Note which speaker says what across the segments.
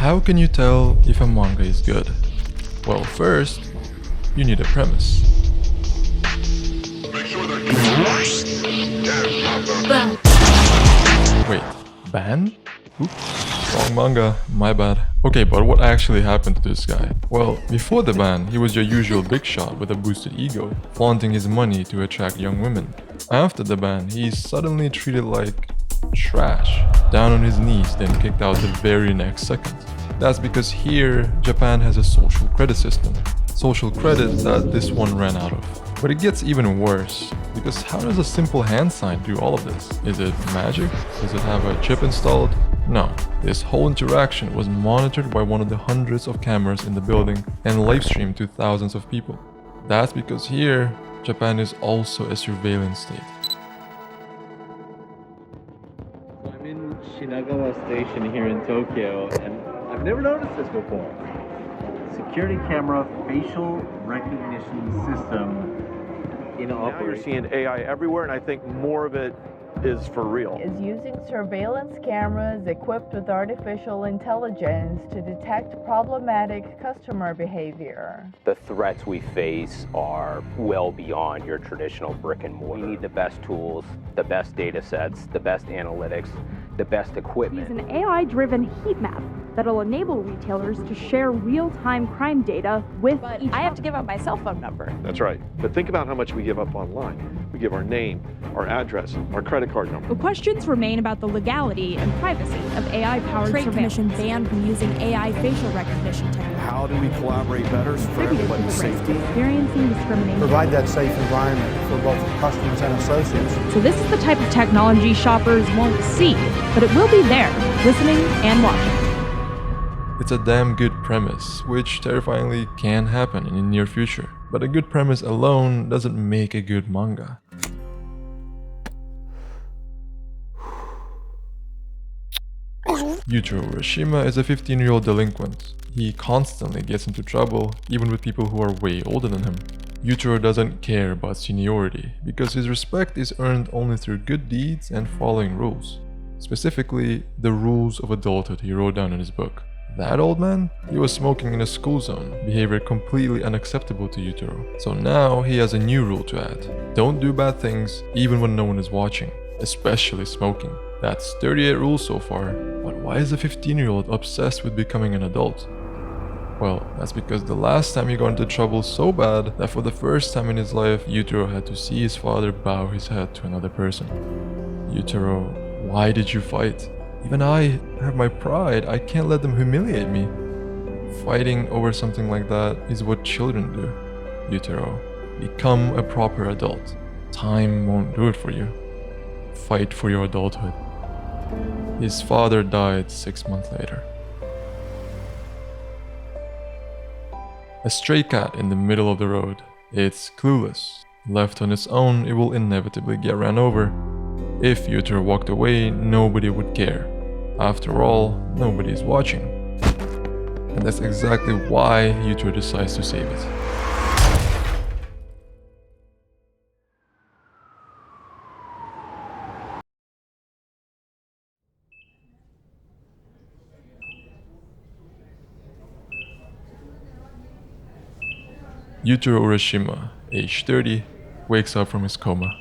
Speaker 1: How can you tell if a manga is good? Well, first, you need a premise. Wait, ban? Oops, wrong manga, my bad. Okay, but what actually happened to this guy? Well, before the ban, he was your usual big shot with a boosted ego, flaunting his money to attract young women. After the ban, he's suddenly treated like trash, down on his knees, then kicked out the very next second. That's because here, Japan has a social credit system. Social credit that this one ran out of. But it gets even worse, because how does a simple hand sign do all of this? Is it magic? Does it have a chip installed? No. This whole interaction was monitored by one of the hundreds of cameras in the building and live streamed to thousands of people. That's because here, Japan is also a surveillance state.
Speaker 2: So I'm in Shinagawa Station here in Tokyo, and I've never noticed this before. Security camera facial recognition system in
Speaker 3: Now you're
Speaker 2: operation.
Speaker 3: seeing AI everywhere, and I think more of it is for real.
Speaker 4: Is using surveillance cameras equipped with artificial intelligence to detect problematic customer behavior.
Speaker 5: The threats we face are well beyond your traditional brick and mortar. We need the best tools, the best data sets, the best analytics, the best equipment.
Speaker 6: Use an AI-driven heat map that'll enable retailers to share real-time crime data with each
Speaker 7: I have to give up my cell phone number.
Speaker 3: That's right. But think about how much we give up online. We give our name, our address, our credit card number.
Speaker 8: The questions remain about the legality and privacy of AI-powered
Speaker 7: Trade
Speaker 8: surveillance.
Speaker 7: Commission banned from using AI facial recognition technology.
Speaker 9: How do we collaborate better for
Speaker 6: contributed to the
Speaker 9: everybody's
Speaker 6: risk
Speaker 9: safety?
Speaker 6: of experiencing discrimination.
Speaker 10: Provide that safe environment for both customers and associates.
Speaker 8: So this is the type of technology shoppers won't see, but it will be there, listening and watching.
Speaker 1: It's a damn good premise, which terrifyingly can happen in the near future. But a good premise alone doesn't make a good manga. Yutaro Urashima is a 15-year-old delinquent. He constantly gets into trouble, even with people who are way older than him. Yutaro doesn't care about seniority, because his respect is earned only through good deeds and following rules. Specifically, the rules of adulthood he wrote down in his book. That old man? He was smoking in a school zone, behavior completely unacceptable to Yutaro. So now he has a new rule to add. Don't do bad things, even when no one is watching, especially smoking. That's 38 rules so far, but why is a 15-year-old obsessed with becoming an adult? Well, that's because the last time he got into trouble so bad that for the first time in his life, Yutaro had to see his father bow his head to another person. Yutaro, why did you fight? Even I have my pride, I can't let them humiliate me. Fighting over something like that is what children do. Yutaro, become a proper adult. Time won't do it for you. Fight for your adulthood. His father died 6 months later. A stray cat in the middle of the road. It's clueless. Left on its own, it will inevitably get ran over. If Yutaro walked away, nobody would care. After all, nobody is watching. And that's exactly why Yutaro decides to save it. Yutaro Urashima, age 30, wakes up from his coma.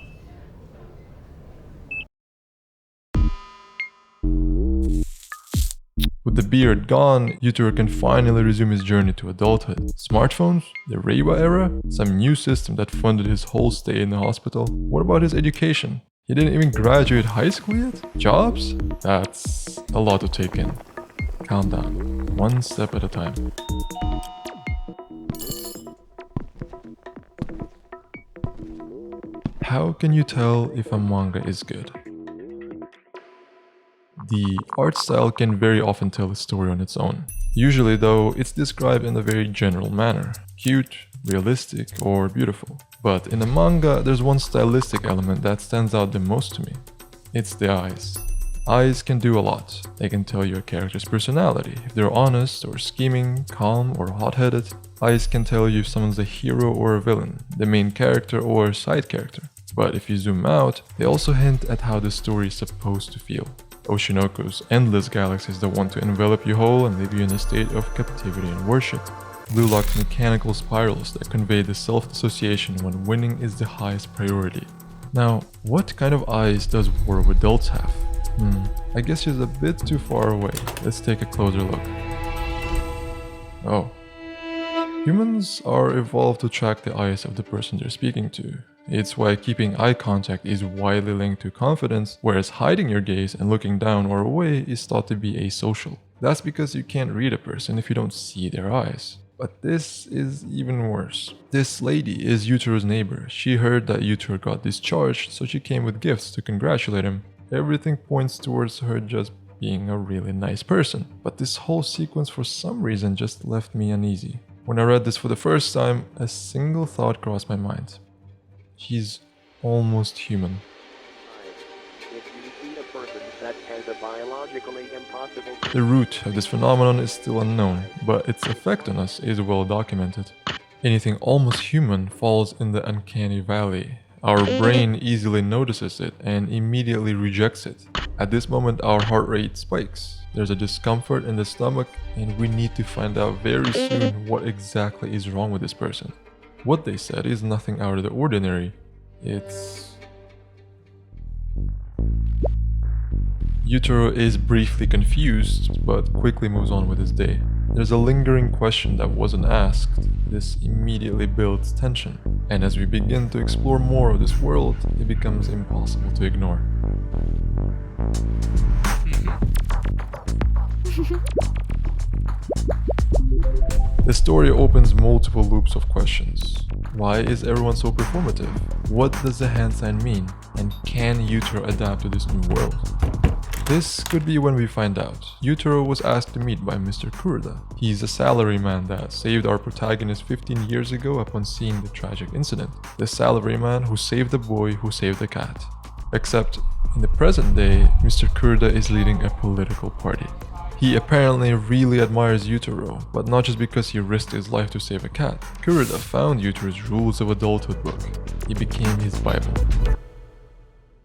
Speaker 1: With the beard gone, Yutaro can finally resume his journey to adulthood. Smartphones? The Reiwa era? Some new system that funded his whole stay in the hospital? What about his education? He didn't even graduate high school yet? Jobs? That's a lot to take in. Calm down, one step at a time. How can you tell if a manga is good? The art style can very often tell a story on its own. Usually though, it's described in a very general manner. Cute, realistic, or beautiful. But in a manga, there's one stylistic element that stands out the most to me. It's the eyes. Eyes can do a lot. They can tell you a character's personality. If they're honest or scheming, calm or hot-headed. Eyes can tell you if someone's a hero or a villain, the main character or side character. But if you zoom out, they also hint at how the story is supposed to feel. Oshinoko's endless galaxy is the one to envelop you whole and leave you in a state of captivity and worship. Blue locked mechanical spirals that convey the self-dissociation when winning is the highest priority. Now, what kind of eyes does War of Adults have? I guess she's a bit too far away. Let's take a closer look. Oh. Humans are evolved to track the eyes of the person they're speaking to. It's why keeping eye contact is widely linked to confidence, whereas hiding your gaze and looking down or away is thought to be asocial. That's because you can't read a person if you don't see their eyes. But this is even worse. This lady is Yuteru's neighbor. She heard that Yuteru got discharged, so she came with gifts to congratulate him. Everything points towards her just being a really nice person. But this whole sequence for some reason just left me uneasy. When I read this for the first time, a single thought crossed my mind. She's almost human. The root of this phenomenon is still unknown, but its effect on us is well documented. Anything almost human falls in the uncanny valley. Our brain easily notices it and immediately rejects it. At this moment, our heart rate spikes. There's a discomfort in the stomach, and we need to find out very soon what exactly is wrong with this person. What they said is nothing out of the ordinary. It's... Yuteru is briefly confused, but quickly moves on with his day. There's a lingering question that wasn't asked. This immediately builds tension, and as we begin to explore more of this world, it becomes impossible to ignore. The story opens multiple loops of questions. Why is everyone so performative? What does the hand sign mean? And can Yuteru adapt to this new world? This could be when we find out. Yuteru was asked to meet by Mr. Kuroda. He's a salaryman that saved our protagonist 15 years ago upon seeing the tragic incident. The salaryman who saved the boy who saved the cat. Except, in the present day, Mr. Kuroda is leading a political party. He apparently really admires Yuteru, but not just because he risked his life to save a cat. Kuroda found Yuteru's Rules of Adulthood book. He became his Bible.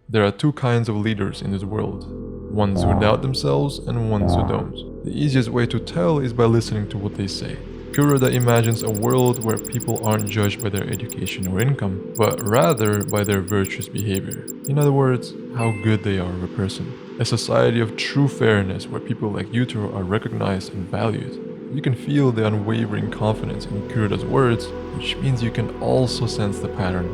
Speaker 1: There are two kinds of leaders in this world. Ones who doubt themselves and ones who don't. The easiest way to tell is by listening to what they say. Kuroda imagines a world where people aren't judged by their education or income, but rather by their virtuous behavior. In other words, how good they are of a person. A society of true fairness where people like Yuteru are recognized and valued. You can feel the unwavering confidence in Kuroda's words, which means you can also sense the pattern.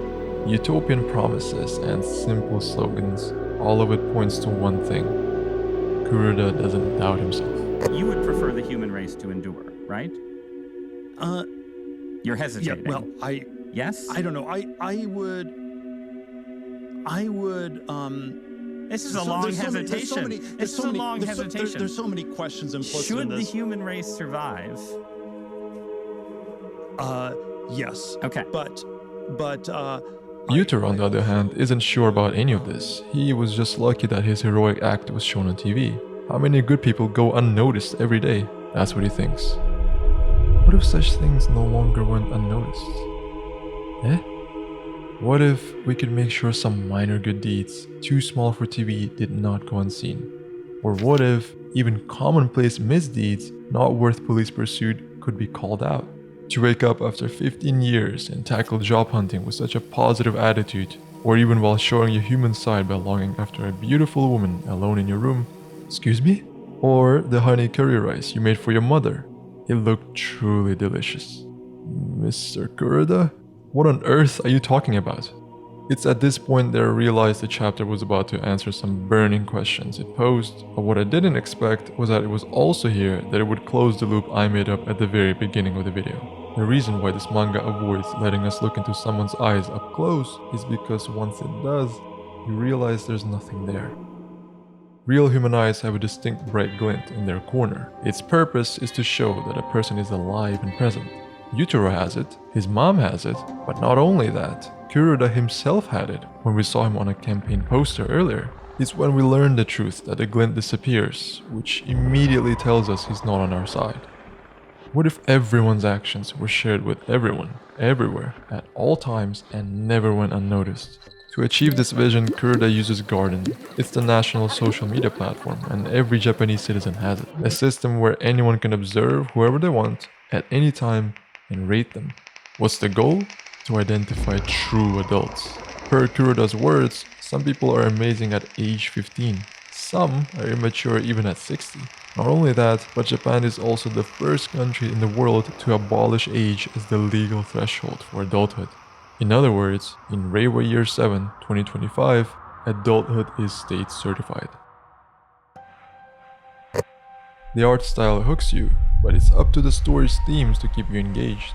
Speaker 1: Utopian promises and simple slogans, all of it points to one thing. Kuroda doesn't doubt himself.
Speaker 11: You would prefer the human race to endure, right? You're hesitating.
Speaker 9: Yeah, well,
Speaker 11: Yes?
Speaker 9: I don't know. I would,
Speaker 11: This is a long hesitation. This is a long hesitation.
Speaker 9: There's so many questions implicit in this.
Speaker 11: Should the human race survive?
Speaker 9: Yes.
Speaker 11: Okay.
Speaker 9: But
Speaker 1: Yuteru, on the other hand, isn't sure about any of this. He was just lucky that his heroic act was shown on TV. How many good people go unnoticed every day? That's what he thinks. What if such things no longer went unnoticed? What if we could make sure some minor good deeds, too small for TV, did not go unseen? Or what if even commonplace misdeeds, not worth police pursuit, could be called out? To wake up after 15 years and tackle job hunting with such a positive attitude, or even while showing your human side by longing after a beautiful woman alone in your room. Excuse me? Or the honey curry rice you made for your mother. It looked truly delicious. Mr. Kuroda? What on earth are you talking about? It's at this point that I realized the chapter was about to answer some burning questions it posed, but what I didn't expect was that it was also here that it would close the loop I made up at the very beginning of the video. The reason why this manga avoids letting us look into someone's eyes up close is because once it does, you realize there's nothing there. Real human eyes have a distinct bright glint in their corner. Its purpose is to show that a person is alive and present. Yuteru has it, his mom has it, but not only that, Kuroda himself had it when we saw him on a campaign poster earlier. It's when we learn the truth that the glint disappears, which immediately tells us he's not on our side. What if everyone's actions were shared with everyone, everywhere, at all times, and never went unnoticed? To achieve this vision, Kuroda uses Garden. It's the national social media platform, and every Japanese citizen has it. A system where anyone can observe whoever they want, at any time, and rate them. What's the goal? To identify true adults. Per Kuroda's words, some people are amazing at age 15. Some are immature even at 60. Not only that, but Japan is also the first country in the world to abolish age as the legal threshold for adulthood. In other words, in Reiwa Year 7, 2025, adulthood is state certified. The art style hooks you, but it's up to the story's themes to keep you engaged.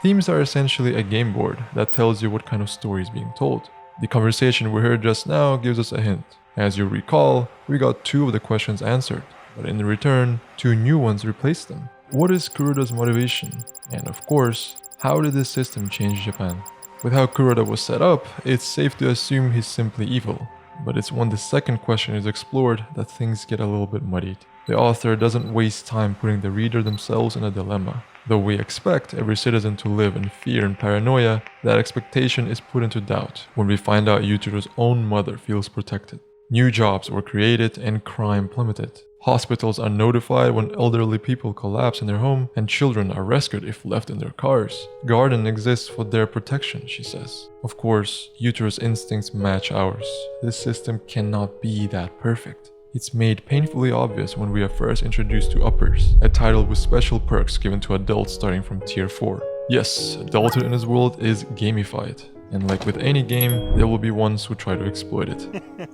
Speaker 1: Themes are essentially a game board that tells you what kind of story is being told. The conversation we heard just now gives us a hint. As you recall, we got 2 of the questions answered, but in return, 2 new ones replaced them. What is Kuroda's motivation? And of course, how did this system change Japan? With how Kuroda was set up, it's safe to assume he's simply evil. But it's when the second question is explored that things get a little bit muddied. The author doesn't waste time putting the reader themselves in a dilemma. Though we expect every citizen to live in fear and paranoia, that expectation is put into doubt when we find out Yujiro's own mother feels protected. New jobs were created and crime plummeted. Hospitals are notified when elderly people collapse in their home, and children are rescued if left in their cars. Garden exists for their protection, she says. Of course, Yujiro's instincts match ours. This system cannot be that perfect. It's made painfully obvious when we are first introduced to Uppers, a title with special perks given to adults starting from Tier 4. Yes, adulthood in this world is gamified, and like with any game, there will be ones who try to exploit it.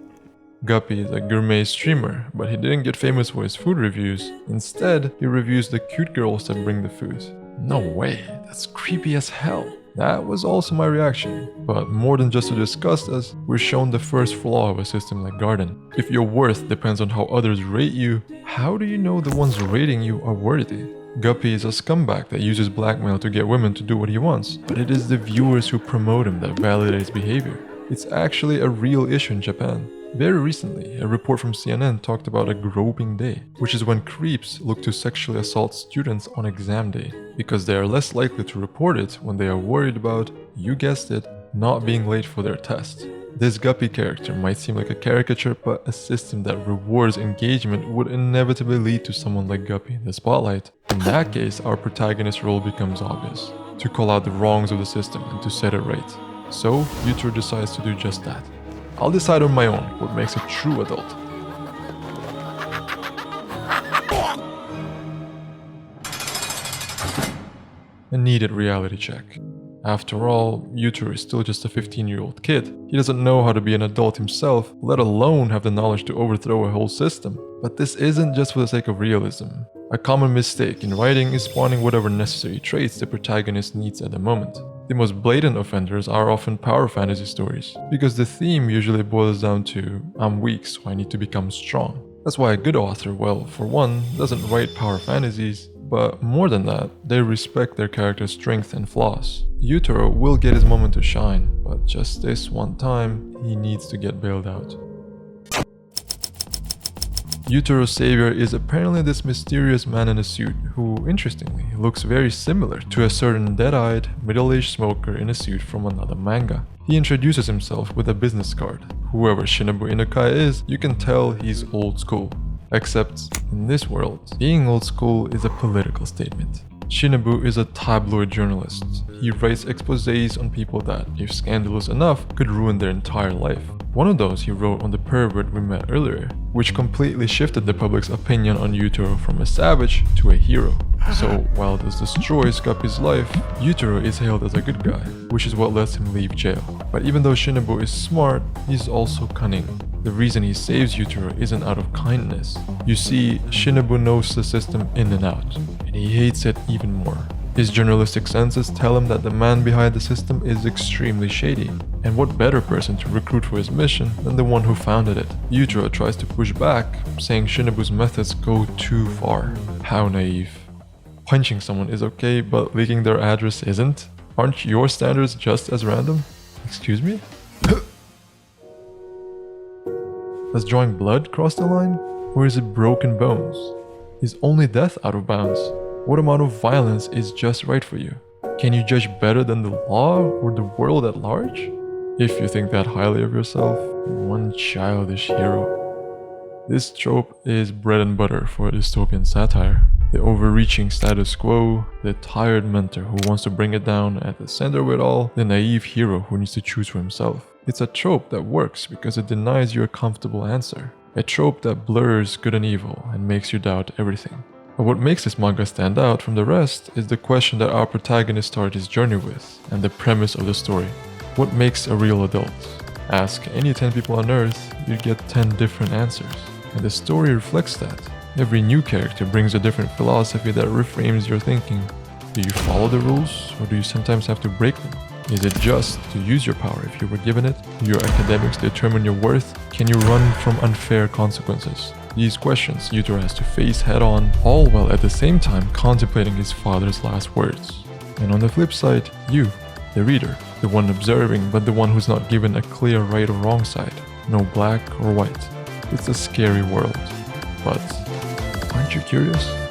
Speaker 1: Guppy is a gourmet streamer, but he didn't get famous for his food reviews. Instead, he reviews the cute girls that bring the food. No way, that's creepy as hell. That was also my reaction. But more than just to disgust us, we're shown the first flaw of a system like Garden. If your worth depends on how others rate you, how do you know the ones rating you are worthy? Guppy is a scumbag that uses blackmail to get women to do what he wants, but it is the viewers who promote him that validate his behavior. It's actually a real issue in Japan. Very recently, a report from CNN talked about a groping day, which is when creeps look to sexually assault students on exam day, because they are less likely to report it when they are worried about, you guessed it, not being late for their test. This Guppy character might seem like a caricature, but a system that rewards engagement would inevitably lead to someone like Guppy in the spotlight. In that case, our protagonist's role becomes obvious, to call out the wrongs of the system and to set it right. So, Yujiro decides to do just that. I'll decide on my own what makes a true adult. A needed reality check. After all, Yujiro is still just a 15-year-old kid. He doesn't know how to be an adult himself, let alone have the knowledge to overthrow a whole system. But this isn't just for the sake of realism. A common mistake in writing is spawning whatever necessary traits the protagonist needs at the moment. The most blatant offenders are often power fantasy stories, because the theme usually boils down to, I'm weak so I need to become strong. That's why a good author, well, for one, doesn't write power fantasies, but more than that, they respect their character's strengths and flaws. Yujiro will get his moment to shine, but just this one time, he needs to get bailed out. Yujiro's savior is apparently this mysterious man in a suit who, interestingly, looks very similar to a certain dead-eyed, middle-aged smoker in a suit from another manga. He introduces himself with a business card. Whoever Shinobu Inukai is, you can tell he's old school. Except, in this world, being old school is a political statement. Shinobu is a tabloid journalist. He writes exposés on people that, if scandalous enough, could ruin their entire life. One of those he wrote on the pervert we met earlier, which completely shifted the public's opinion on Yujiro from a savage to a hero. So, while this destroys Guppy's life, Yujiro is hailed as a good guy, which is what lets him leave jail. But even though Shinobu is smart, he's also cunning. The reason he saves Yujiro isn't out of kindness. You see, Shinobu knows the system in and out, and he hates it even more. His journalistic senses tell him that the man behind the system is extremely shady, and what better person to recruit for his mission than the one who founded it. Yujiro tries to push back, saying Shinobu's methods go too far. How naive. Punching someone is okay, but leaking their address isn't? Aren't your standards just as random? Excuse me? Does drawing blood cross the line? Or is it broken bones? Is only death out of bounds? What amount of violence is just right for you? Can you judge better than the law or the world at large? If you think that highly of yourself, you're one childish hero. This trope is bread and butter for dystopian satire. The overreaching status quo, the tired mentor who wants to bring it down, at the center of it all, the naive hero who needs to choose for himself. It's a trope that works because it denies you a comfortable answer. A trope that blurs good and evil and makes you doubt everything. But what makes this manga stand out from the rest is the question that our protagonist started his journey with, and the premise of the story. What makes a real adult? Ask any 10 people on Earth, you'd get 10 different answers. And the story reflects that. Every new character brings a different philosophy that reframes your thinking. Do you follow the rules, or do you sometimes have to break them? Is it just to use your power if you were given it? Do your academics determine your worth? Can you run from unfair consequences? These questions Yutaro has to face head on, all while at the same time contemplating his father's last words. And on the flip side, you, the reader, the one observing but the one who's not given a clear right or wrong side. No black or white. It's a scary world. But aren't you curious?